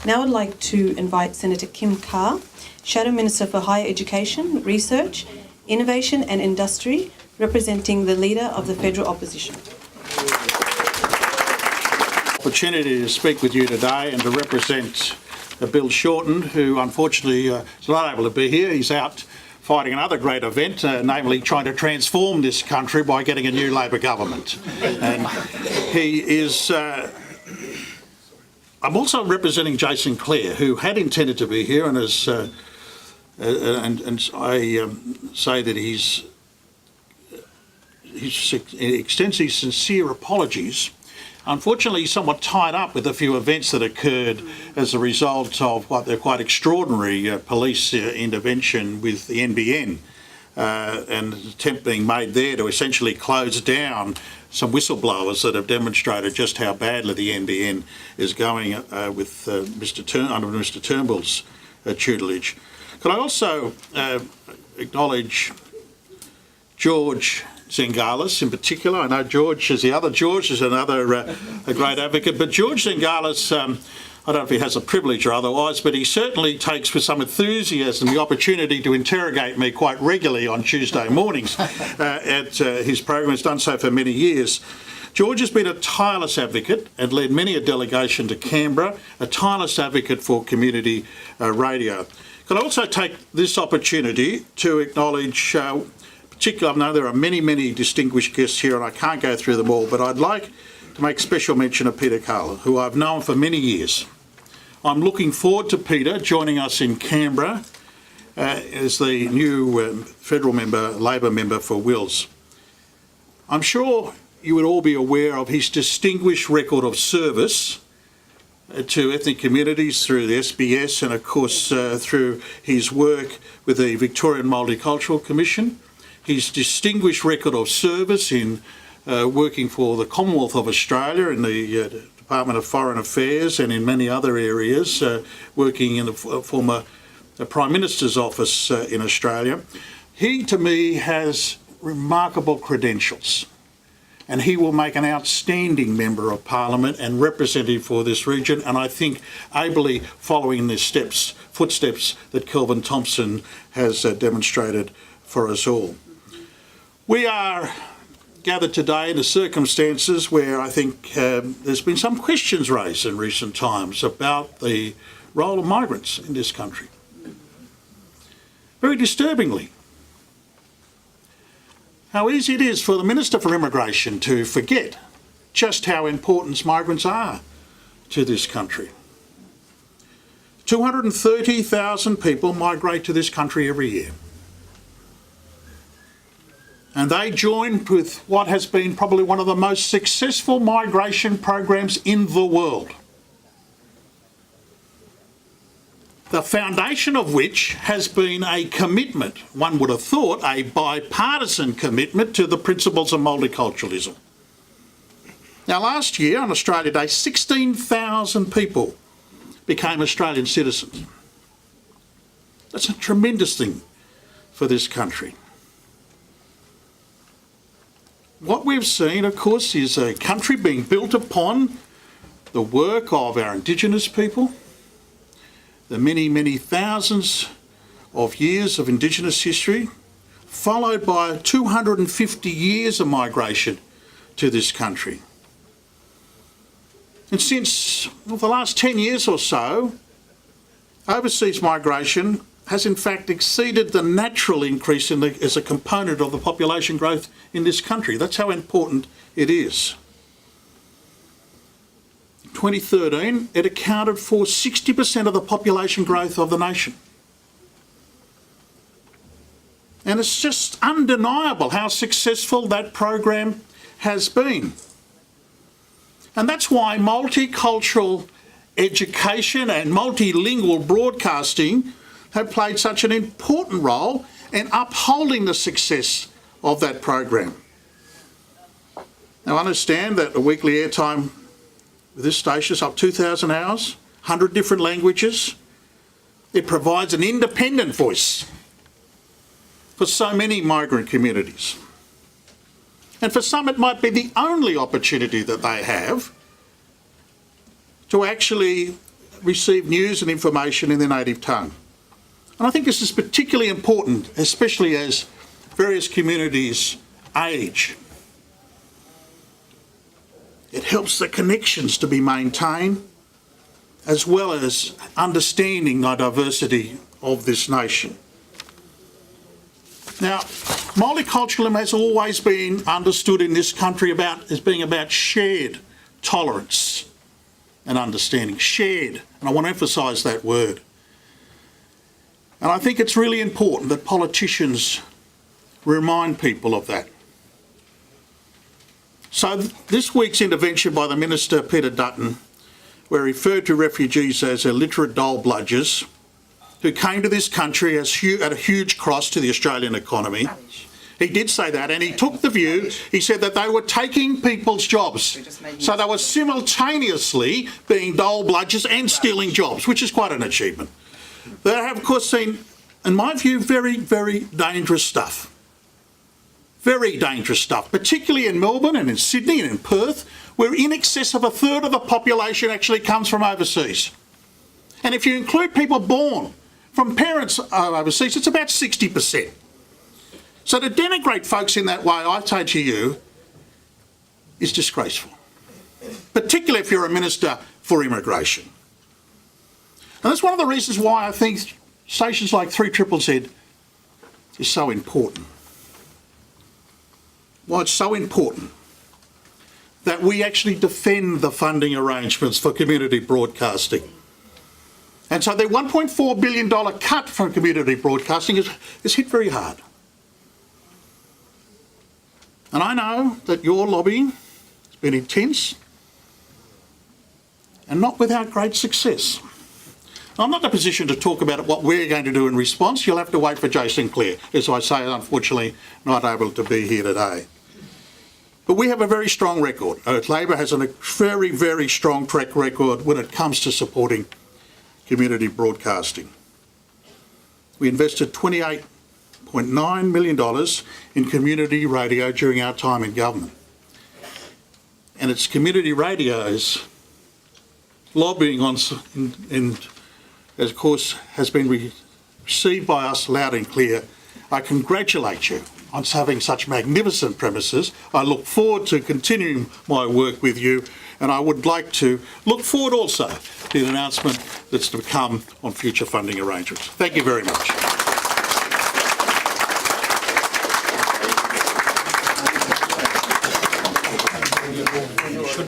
Now I'd like to invite Senator Kim Carr, Shadow Minister for Higher Education, Research, Innovation and Industry, representing the Leader of the Federal Opposition. Opportunity to speak with you today and to represent Bill Shorten, who unfortunately is not able to be here. He's out fighting another great event, namely trying to transform this country by getting a new Labor government. And he is... I'm also representing Jason Clare, who had intended to be here, and has, I say that he extends his sincere apologies. Unfortunately, he's somewhat tied up with a few events that occurred as a result of what they're quite extraordinary police intervention with the NBN, and an attempt being made there to essentially close down some whistleblowers that have demonstrated just how badly the NBN is going with under Mr Turnbull's tutelage. Could I also acknowledge George Zengalis in particular? I know George is another a great advocate, but George Zengalis, I don't know if he has a privilege or otherwise, but he certainly takes with some enthusiasm the opportunity to interrogate me quite regularly on Tuesday mornings at his program. He's done so for many years. George has been a tireless advocate and led many a delegation to Canberra, a tireless advocate for community radio. Could I also take this opportunity to acknowledge, particularly, I know there are many, many distinguished guests here and I can't go through them all, but I'd like to make special mention of Peter Carr, who I've known for many years. I'm looking forward to Peter joining us in Canberra as the new federal Labor member for Wills. I'm sure you would all be aware of his distinguished record of service to ethnic communities through the SBS and of course through his work with the Victorian Multicultural Commission, his distinguished record of service in working for the Commonwealth of Australia in the Department of Foreign Affairs and in many other areas, working in the former Prime Minister's office in Australia. He, to me, has remarkable credentials and he will make an outstanding Member of Parliament and representative for this region, and I think ably following the footsteps that Kelvin Thompson has demonstrated for us all. We are gathered today in the circumstances where I think there's been some questions raised in recent times about the role of migrants in this country. Very disturbingly, how easy it is for the Minister for Immigration to forget just how important migrants are to this country. 230,000 people migrate to this country every year. And they join with what has been probably one of the most successful migration programs in the world. The foundation of which has been a commitment, one would have thought, a bipartisan commitment to the principles of multiculturalism. Now last year on Australia Day, 16,000 people became Australian citizens. That's a tremendous thing for this country. What we've seen, of course, is a country being built upon the work of our Indigenous people, the many, many thousands of years of Indigenous history, followed by 250 years of migration to this country. And since the last 10 years or so, overseas migration has in fact exceeded the natural increase as a component of the population growth in this country. That's how important it is. In 2013, it accounted for 60% of the population growth of the nation. And it's just undeniable how successful that program has been. And that's why multicultural education and multilingual broadcasting have played such an important role in upholding the success of that program. Now I understand that the weekly airtime with this station is up 2,000 hours, 100 different languages. It provides an independent voice for so many migrant communities. And for some it might be the only opportunity that they have to actually receive news and information in their native tongue. And I think this is particularly important, especially as various communities age. It helps the connections to be maintained, as well as understanding the diversity of this nation. Now, multiculturalism has always been understood in this country as being about shared tolerance and understanding. Shared, and I want to emphasise that word. And I think it's really important that politicians remind people of that. So this week's intervention by the Minister, Peter Dutton, where he referred to refugees as illiterate dole bludgers who came to this country at a huge cost to the Australian economy. He did say that, and he took the view, he said that they were taking people's jobs. So they were simultaneously being dole bludgers and stealing jobs, which is quite an achievement. They have, of course, seen, in my view, very, very dangerous stuff. Very dangerous stuff, particularly in Melbourne and in Sydney and in Perth, where in excess of a third of the population actually comes from overseas. And if you include people born from parents overseas, it's about 60%. So to denigrate folks in that way, I say to you, is disgraceful, particularly if you're a minister for immigration. And that's one of the reasons why I think stations like 3ZZZ is so important. Why it's so important that we actually defend the funding arrangements for community broadcasting. And so the $1.4 billion cut from community broadcasting is hit very hard. And I know that your lobbying has been intense and not without great success. I'm not in a position to talk about what we're going to do in response. You'll have to wait for Jason Clare, as I say, unfortunately not able to be here today. But we have a very strong record. Labor has a very, very strong track record when it comes to supporting community broadcasting. We invested $28.9 million in community radio during our time in government. And it's community radio's lobbying on, of course, has been received by us loud and clear. I congratulate you on having such magnificent premises. I look forward to continuing my work with you, and I would like to look forward also to the announcement that's to come on future funding arrangements. Thank you very much.